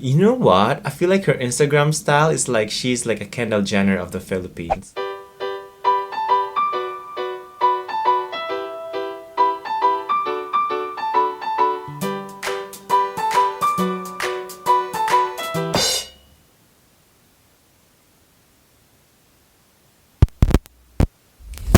You know what? I feel like her Instagram style is like she's like a Kendall Jenner of the Philippines.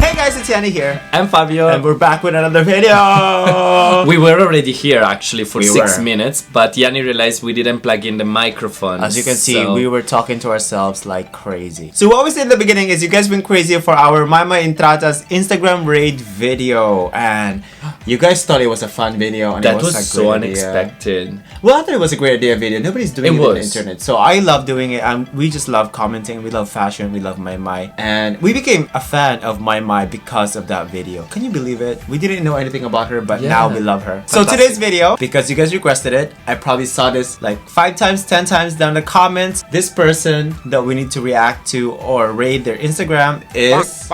Hey guys, it's Yani here. I'm Fabio. And we're back with another video. We were already here actually for We 6 were. minutes, but Yani realized we didn't plug in the microphone. As you can see, so- we were talking to ourselves like crazy. So what we said in the beginning is you guys went crazy for our Mama Intrata's Instagram raid video. And you guys thought it was a fun video. And That it was was a so great idea. unexpected. Well, I thought it was a great idea video. Nobody's doing it on the was. internet. So I love doing it. We just love commenting. We love fashion. We love Mai. And we became a fan of Mai because of that video. Can you believe it? We didn't know anything about her, but Yeah. now we love her. So Fantastic. today's video, because you guys requested it, I probably saw this like 5 times, 10 times down the comments. This person that we need to react to or raid their Instagram is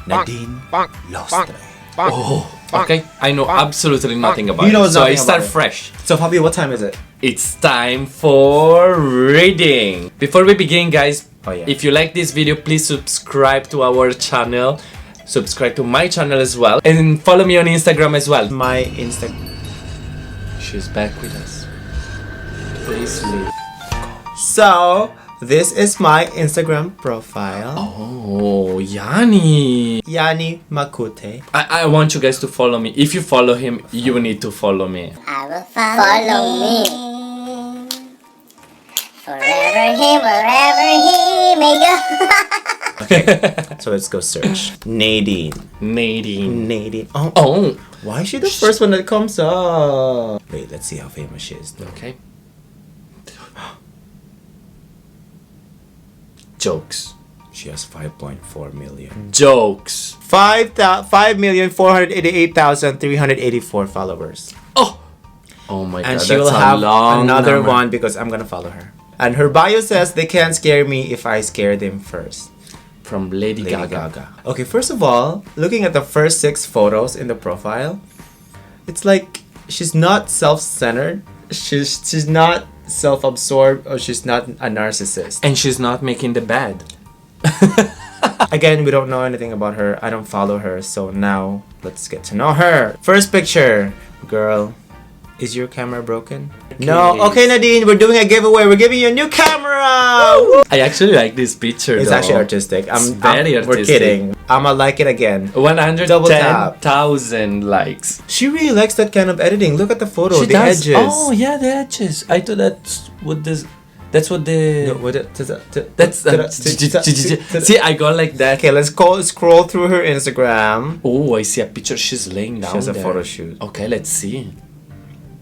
Nadine Lustre. Oh, okay. I know absolutely nothing about You know it, so I nothing start about it. fresh. So Fabio, what time is it? It's time for reading. Before we begin, guys, Oh, yeah. if you like this video, please subscribe to our channel. Subscribe to my channel as well, and follow me on Instagram as well. My Instagram. She's back with us. Please leave. So, this is my Instagram profile. Oh, Yani. Yani Makute. I want you guys to follow me. If you follow him, you need to follow me. I will follow me. Wherever he may go. So let's go search. Nadine. Nadine. Oh, Oh, why is she the first one that comes up? Wait, let's see how famous she is though. okay. Jokes. She has 5.4 million. Jokes. 5,488,384 followers. Oh. Oh my And god, she will that's a have long another number. one because I'm gonna follow her. And her bio says they can't scare me if I scare them first. From Lady, Lady Gaga. Gaga. Okay, first of all, looking at the first 6 photos in the profile, it's like she's not self-centered. She's not self-absorbed, or she's not a narcissist. And she's not making the bed. Again, we don't know anything about her. I don't follow her, so now let's get to know her. First picture, girl. Is your camera broken? No. Okay, Nadine, we're doing a giveaway. We're giving you a new camera. Woo! I actually like this picture. It's though. actually artistic. It's very We're artistic. kidding. I'ma like it again. Double tap. 110,000 likes. She really likes that kind of editing. Look at the photo. She the does. edges. Oh yeah, the edges. I thought that's what this. That's what the. No, what That's see, I go like that. Okay, let's scroll through her Instagram. Oh, I see a picture. She's laying down. She has a there. photo shoot. Okay, let's see.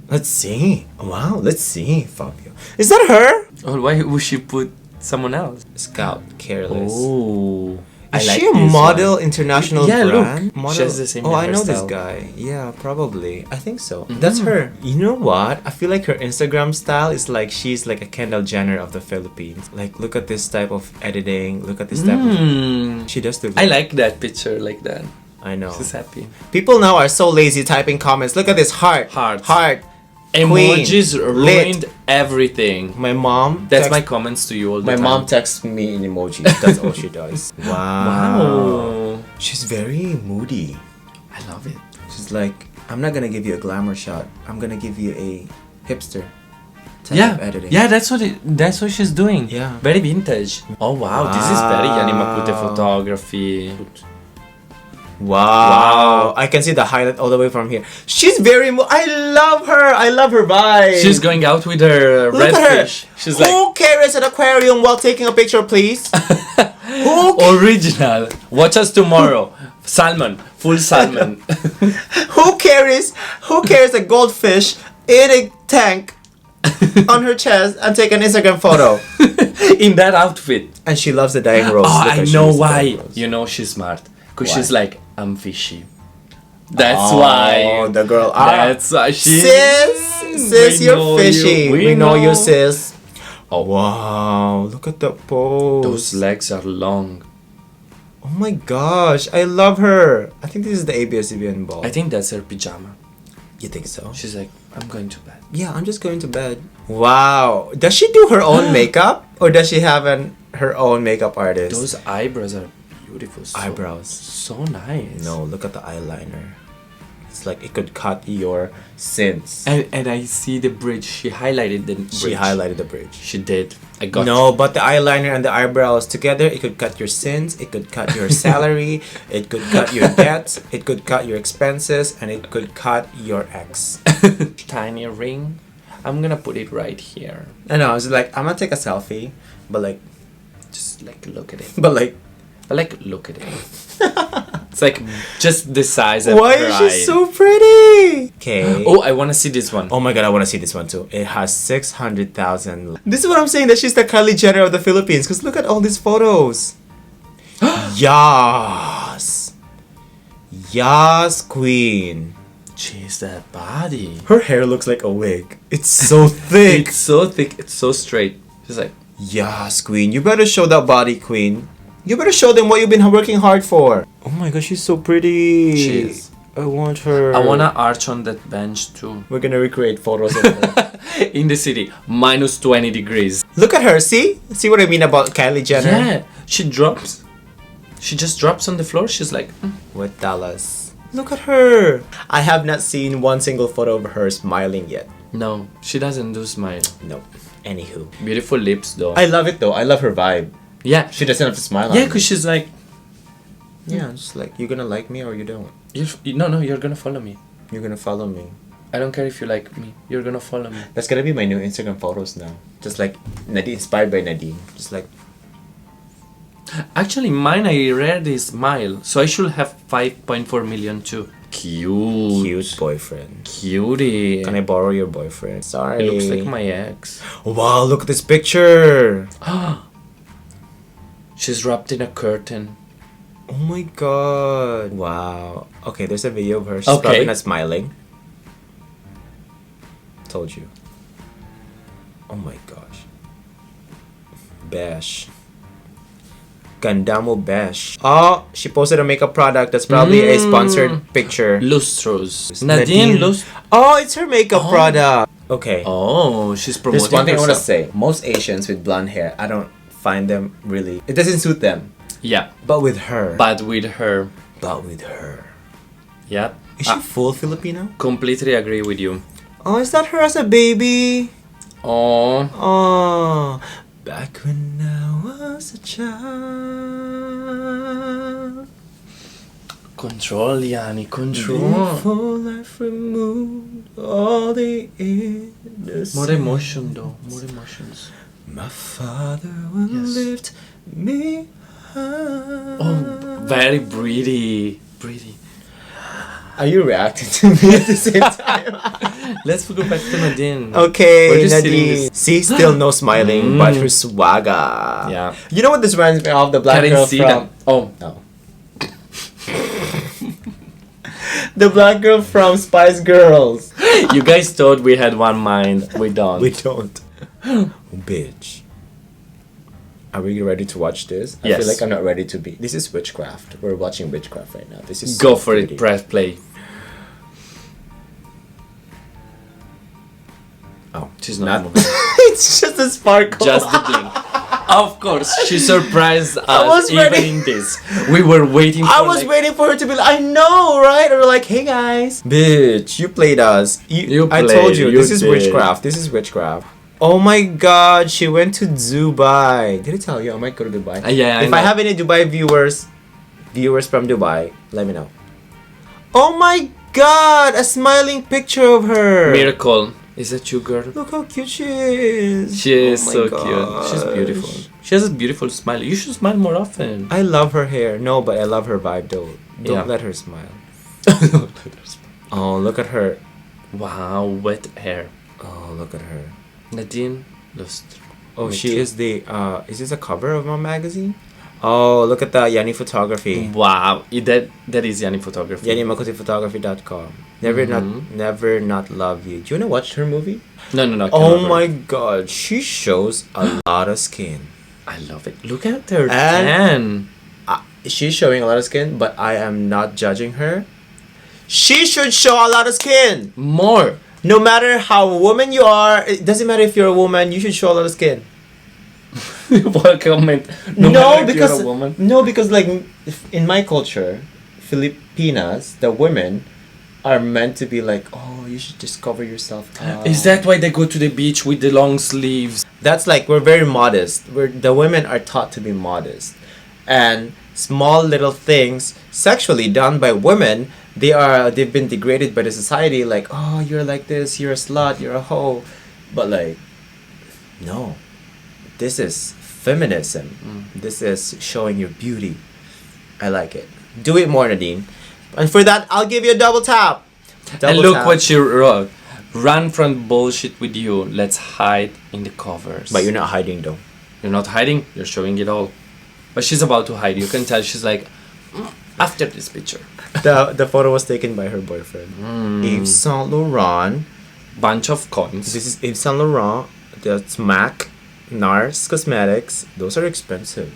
Let's see. Wow, let's see, Fabio. Is that her? Oh, why would she put someone else? Scout Careless. Oh, Is she a model international Yeah, look. brand? Model? She has the same Oh, I know this hairstyle. guy. Yeah, probably. I think so. That's her. You know what? I feel like her Instagram style is like she's like a Kendall Jenner of the Philippines. Like, look at this type of editing. Look at this type of... She does the... I like that picture like that. I know. She's happy. People now are so lazy typing comments. Look at this heart. Hearts. Heart. Emojis Queen. ruined everything. My mom... That's text- my comments to you all the My time. mom texts me in emojis. That's all she does. Wow. She's very moody. I love it. She's like, I'm not gonna give you a glamour shot. I'm gonna give you a hipster type Yeah, of editing. yeah, that's what she's doing. Yeah. Very vintage. Oh wow, this is very Yani Makute photography. Wow. I can see the highlight all the way from here. She's very I love her. I love her vibe. She's going out with her Look at her. redfish. She's like Who carries an aquarium while taking a picture, please? Who original. Watch us tomorrow. Salmon, full salmon. Who carries a goldfish in a tank on her chest and take an Instagram photo? In that outfit. And she loves the dying rose. Oh, Look I how she know loves the why. dying rose. You know she's smart. Because Why? she's like, I'm fishy. That's Oh, why. the girl. That's why she. Sis, We you're know fishy. you. We know you, know. sis. Oh wow! Look at the pose. Those legs are long. Oh my gosh! I love her. I think this is the ABS-CBN ball. I think that's her pajama. You think so? She's like, I'm going to bed. Yeah, I'm just going to bed. Wow. Does she do her own makeup? Or does she have her own makeup artist? Those eyebrows are beautiful. Eyebrows. So nice. No, look at the eyeliner. It's like it could cut your sins. And I see the bridge. She highlighted the bridge. She highlighted the bridge. She did. I got No, but the eyeliner and the eyebrows together, it could cut your sins, it could cut your salary, it could cut your debts, it could cut your expenses, and it could cut your ex. Tiny ring. I'm gonna put it right here. I know, I was like, I'm gonna take a selfie, but like, Just like look at it. but like, Look at it. It's like just the size of why her is she eye. so pretty? Okay. Oh, I wanna see this one. Oh my god, I want to see this one too. It has 600,000. This is what I'm saying, that she's the Kylie Jenner of the Philippines. Because look at all these photos. Yas. Yas, queen. Jeez, that body. Her hair looks like a wig. It's so thick. It's so thick. It's so straight. She's like, Yas, queen. You better show that body, queen. You better show them what you've been working hard for. Oh my gosh, she's so pretty. She is. I want her. I wanna arch on that bench too. We're gonna recreate photos of her. In the city, minus 20 degrees. Look at her, see? See what I mean about Kylie Jenner? Yeah, she drops. She just drops on the floor. She's like, With Dallas. Look at her. I have not seen one single photo of her smiling yet. no, she doesn't do smile. Nope. Anywho. Beautiful lips though. I love it though. I love her vibe. yeah, She doesn't have to smile. yeah, on because me. she's like, Yeah, just like, you're gonna like me or you don't. no, you're gonna follow me. You're gonna follow me. I don't care if you like me. You're gonna follow me. That's gonna be my new Instagram photos now. Just like Nadine, inspired by Nadine. Just like, Actually, mine I rarely smile, so I should have 5.4 million too. Cute. cute boyfriend. Cutie. Can I borrow your boyfriend? Sorry. It looks like my ex. Wow, look at this picture. She's wrapped in a curtain. Oh my god. Wow. Okay, there's a video of her. She's Okay. probably not smiling. Told you. Oh my gosh. Besh. Gandamo Besh. Oh, she posted a makeup product. That's probably a sponsored picture. Lustros. Nadine Lustre. Oh, it's her makeup product. Okay. Oh, she's promoting There's one thing I want to herself. say. Most Asians with blonde hair, I don't find them really. It doesn't suit them. Yeah, But with her. but with her. But with her. Yeah. Is she full Filipino? Completely agree with you. Oh, is that her as a baby? Oh, Oh, back when I was a child. control, Yani, control. Before life removed all the innocence. More emotion though, more emotions. My father will Yes. lift me high. Oh, very pretty. Are you reacting to me at the same time? Let's go back to Nadine. Okay, We're just Nadine. See, still no smiling, but her swagger. Yeah. You know what this reminds me of? The black Can't girl see from... that. Oh, No. The black girl from Spice Girls. you guys thought we had one mind. We don't. We don't. Bitch. Are we ready to watch this? I Yes. feel like I'm not ready to be. This is witchcraft. We're watching witchcraft right now. This is Go so for pretty. it. Press play. Oh, She's not moving. it's just a sparkle. Just the blink. Of course, she surprised us was even ready. in this. We were waiting for I was waiting for her to be like, I know, right? Or like, hey guys. Bitch, you played us. I played, told you, you this is did. witchcraft. This is witchcraft. Oh my god, she went to Dubai. Did I tell you I might go to Dubai? Yeah, If I I know. have any Dubai viewers from Dubai, let me know. Oh my god, a smiling picture of her. Miracle. Is that you, girl? Look how cute she is. She is Oh my so cute. She's gosh. beautiful. She has a beautiful smile. You should smile more often. I love her hair. No, but I love her vibe though. Don't Yeah. let her smile. Oh, look at her. Wow, wet hair. Oh, look at her. Nadine Lustre. Oh, Me she too. is the is this a cover of my magazine? Oh, look at that Yani photography. Wow, that is Yani photography. YaniMakotiphotography.com. Never not love you. Do you wanna watch her movie? No. Oh cannot. my god, she shows a lot of skin. I love it. Look at her And- tan. She's showing a lot of skin, but I am not judging her. She should show a lot of skin. More. No matter how a woman you are, it doesn't matter if you're a woman, you should show a lot of skin. What comment? No, matter if because you're a woman. no, because like in my culture, Filipinas, the women are meant to be like, oh, you should just cover yourself up. Is that why they go to the beach with the long sleeves? That's like we're very modest. The women are taught to be modest, and small little things sexually done by women, they've been degraded by the society. Like, oh, you're like this, you're a slut, you're a hoe, but like, no, this is feminism. This is showing your beauty. I like it. Do it more, Nadine. And for that, I'll give you a double tap. And Double look tap. what she wrote. Run from bullshit with you. Let's hide in the covers. But you're not hiding though. You're not hiding. You're showing it all. But she's about to hide. You can tell she's like, after this picture. The photo was taken by her boyfriend. Yves Saint Laurent. Bunch of coins. This is Yves Saint Laurent. That's MAC. NARS Cosmetics. Those are expensive.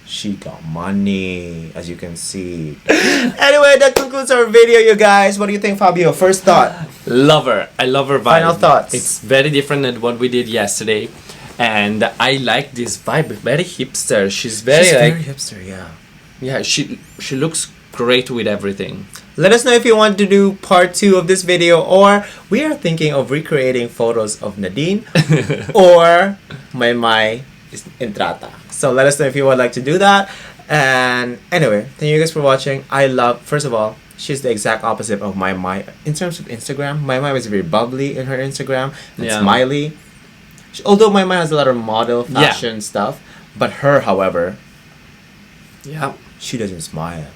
She got money, as you can see. Anyway, that concludes our video, you guys. What do you think, Fabio? First thought. Love her. I love her vibe. Final thoughts. It's very different than what we did yesterday. And I like this vibe. Very hipster. She's very hipster, yeah. Yeah, she looks great with everything. Let us know if you want to do part 2 of this video, or we are thinking of recreating photos of Nadine or my Entrata. So let us know if you would like to do that. And anyway, thank you guys for watching. First of all, she's the exact opposite of my in terms of Instagram. My is very bubbly in her Instagram and Yeah. smiley. Although my has a lot of model fashion stuff, but her, however, Yeah. she doesn't smile.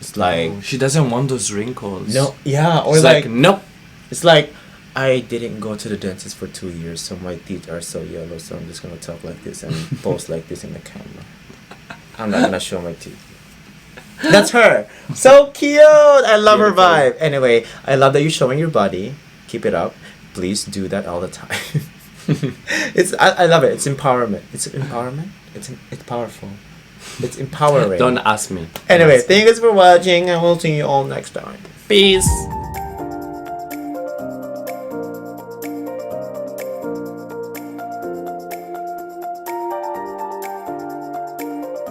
It's like She doesn't want those wrinkles. no, yeah, or It's like, nope. it's like I didn't go to the dentist for 2 years, so my teeth are so yellow. So I'm just gonna talk like this and pose like this in the camera. I'm not gonna show my teeth. That's her. So cute. I love her Beautiful. vibe. Anyway, I love that you're showing your body. Keep it up. Please do that all the time. I love it. It's empowerment. It's empowerment. It's powerful. It's empowering. Don't ask me. Anyway, thank you guys for watching, and we'll see you all next time. Peace.